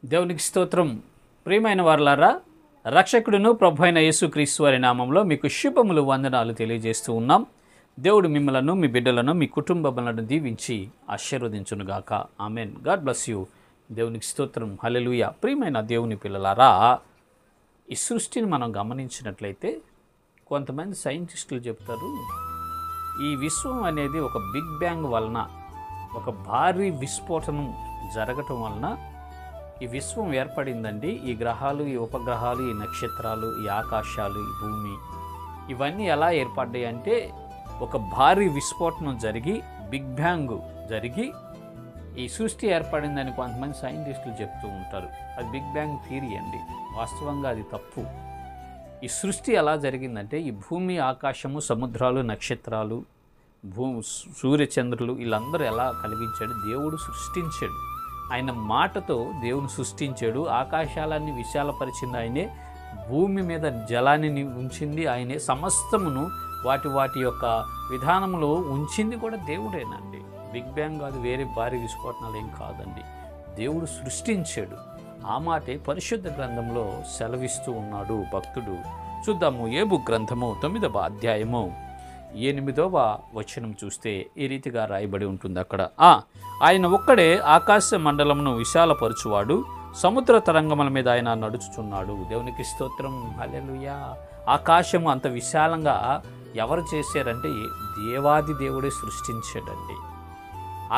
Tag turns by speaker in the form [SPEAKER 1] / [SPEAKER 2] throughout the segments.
[SPEAKER 1] దేవునికి స్తోత్రం. ప్రియమైన వారలారా, రక్షకుడును ప్రభు అయిన యేసుక్రీస్తు వారి నామంలో మీకు శుభములు వందనాలు తెలియజేస్తూ ఉన్నాం. దేవుడు మిమ్మలను, మీ బిడ్డలను, మీ కుటుంబములను దీవించి ఆశీర్వదించునుగాక. ఆమెన్. God bless you. దేవునికి స్తోత్రం. హల్లెలూయా. ప్రియమైన దేవుని పిల్లలారా, ఈ సృష్టిని మనం గమనించినట్లయితే కొంతమంది సైంటిస్టులు చెప్తారు, ఈ విశ్వం అనేది ఒక బిగ్ బ్యాంగ్ వలన, ఒక భారీ విస్ఫోటనం జరగటం వలన ఈ విశ్వం ఏర్పడిందండి. ఈ గ్రహాలు, ఈ ఉపగ్రహాలు, ఈ నక్షత్రాలు, ఈ ఆకాశాలు, ఈ భూమి, ఇవన్నీ ఎలా ఏర్పడ్డాయి అంటే ఒక భారీ విస్ఫోటనం జరిగి, బిగ్ బ్యాంగ్ జరిగి ఈ సృష్టి ఏర్పడిందని కొంతమంది సైంటిస్టులు చెప్తూ ఉంటారు. అది బిగ్ బ్యాంగ్ థియరీ అండి. వాస్తవంగా అది తప్పు. ఈ సృష్టి ఎలా జరిగిందంటే, ఈ భూమి, ఆకాశము, సముద్రాలు, నక్షత్రాలు, సూర్యచంద్రులు, వీళ్ళందరూ ఎలా కలిగించాడు? దేవుడు సృష్టించాడు. ఆయన మాటతో దేవుని సృష్టించాడు. ఆకాశాలన్నీ విశాలపరిచింది ఆయనే, భూమి మీద జలాన్ని ఉంచింది ఆయనే, సమస్తమును వాటి యొక్క విధానంలో ఉంచింది కూడా దేవుడేనండి. బిగ్ బ్యాంగ్ కాదు, వేరే భారీ విస్ఫోటనాలు ఏం కాదండి. దేవుడు సృష్టించాడు. ఆ మాటే పరిశుద్ధ గ్రంథంలో సెలవిస్తూ ఉన్నాడు భక్తుడు. చూద్దాము. యోబు గ్రంథము 9వ అధ్యాయము 8వ వచనం చూస్తే ఈ రీతిగా రాయబడి ఉంటుంది అక్కడ. ఆయన ఒక్కడే ఆకాశ మండలమును విశాలపరచువాడు, సముద్ర తరంగముల మీద ఆయన నడుచుచున్నాడు. దేవునికి స్తోత్రం. హల్లెలూయా. ఆకాశము అంత విశాలంగా ఎవరు చేశారంటే దేవాది దేవుడే సృష్టించాడండి.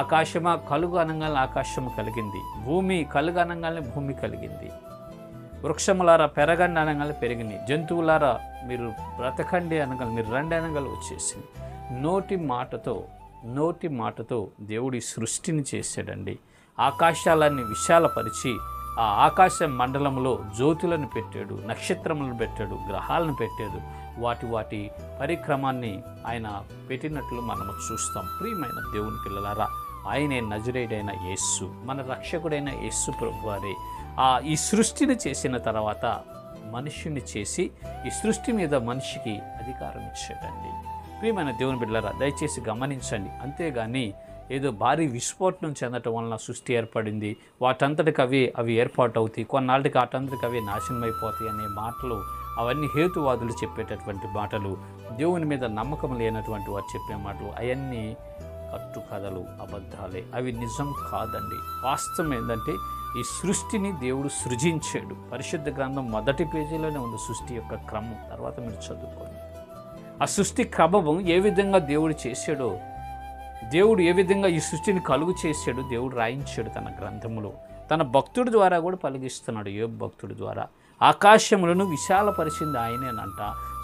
[SPEAKER 1] ఆకాశమా కలుగు అనగానే ఆకాశము కలిగింది, భూమి కలుగు అనగానే భూమి కలిగింది, వృక్షములారా పెరగండి అనగానే పెరిగింది, జంతువులారా మీరు బ్రతకండి అనగానే మీరు రండి అనగానే వచ్చేసింది. నోటి మాటతో దేవుడి సృష్టిని చేశాడండి. ఆకాశాలన్నీ విశాలపరిచి ఆ ఆకాశ మండలంలో జ్యోతులను పెట్టాడు, నక్షత్రములను పెట్టాడు, గ్రహాలను పెట్టాడు. వాటి పరిక్రమాన్ని ఆయన పెట్టినట్లు మనము చూస్తాం. ప్రియమైన దేవుని పిల్లలారా, ఆయనే నజరేయుడైన యేసు, మన రక్షకుడైన యేసు ప్రభువారే ఈ సృష్టిని చేసిన తర్వాత మనిషిని చేసి ఈ సృష్టి మీద మనిషికి అధికారం ఇచ్చాడండి. ప్రియమైన దేవుని బిడ్డలారా, దయచేసి గమనించండి. అంతేగాని ఏదో భారీ విస్ఫోటనం చెందటం వలన సృష్టి ఏర్పడింది, వాటంతటికి అవి ఏర్పాటు అవుతాయి, కొన్నాళ్ళకి వాటంతటికి అవే నాశనం అయిపోతాయి అనే మాటలు, అవన్నీ హేతువాదులు చెప్పేటటువంటి మాటలు, దేవుని మీద నమ్మకం లేనటువంటి వారు చెప్పే మాటలు, అవన్నీ కట్టుకథలు, అబద్ధాలే. అవి నిజం కాదండి. వాస్తవం ఏంటంటే ఈ సృష్టిని దేవుడు సృజించాడు. పరిశుద్ధ గ్రంథం మొదటి పేజీలోనే ఉంది సృష్టి యొక్క క్రమం. తర్వాత మీరు చదువుకోండి. ఆ సృష్టి క్రమం ఏ విధంగా దేవుడు చేశాడో, దేవుడు ఏ విధంగా ఈ సృష్టిని కలుగు చేశాడు దేవుడు రాయించాడు తన గ్రంథములో. తన భక్తుడి ద్వారా కూడా పలికిస్తున్నాడు. యోబు భక్తుడి ద్వారా ఆకాశములను విశాలపరిచింది ఆయనేనంట,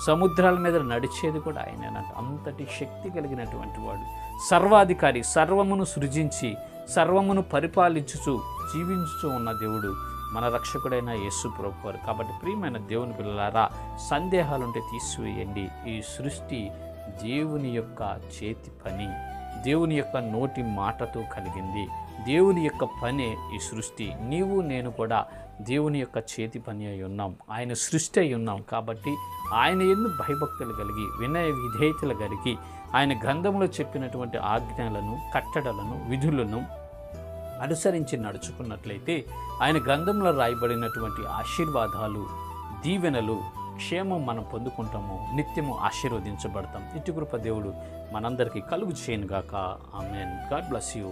[SPEAKER 1] సముద్రాల మీద నడిచేది కూడా ఆయనేనంట. అంతటి శక్తి కలిగినటువంటి వాడు, సర్వాధికారి, సర్వమును సృజించి సర్వమును పరిపాలించుచు జీవించుచు ఉన్న దేవుడు మన రక్షకుడైన యేసు ప్రభువారు. కాబట్టి ప్రియమైన దేవుని పిల్లలారా, సందేహాలుంటే తీసివేయండి. ఈ సృష్టి దేవుని యొక్క చేతి పని, దేవుని యొక్క నోటి మాటతో కలిగింది. దేవుని యొక్క పనే ఈ సృష్టి. నీవు నేను కూడా దేవుని యొక్క చేతి పని అయి ఉన్నాం, ఆయన సృష్టి అయి ఉన్నాం. కాబట్టి ఆయన యందు భయభక్తులు కలిగి, వినయ విధేయతలు కలిగి, ఆయన గ్రంథంలో చెప్పినటువంటి ఆజ్ఞలను, కట్టడలను, విధులను అనుసరించి నడుచుకున్నట్లయితే ఆయన గ్రంథంలో రాయబడినటువంటి ఆశీర్వాదాలు, దీవెనలు, క్షేమం మనం పొందుకుంటాము, నిత్యము ఆశీర్వదించబడతాం. ఇటు కృప దేవుడు మనందరికీ కలుగు చేయనుగాక. ఆమెన్. God bless you.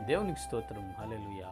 [SPEAKER 1] దేవునికి స్తోత్రం. హల్లెలూయా.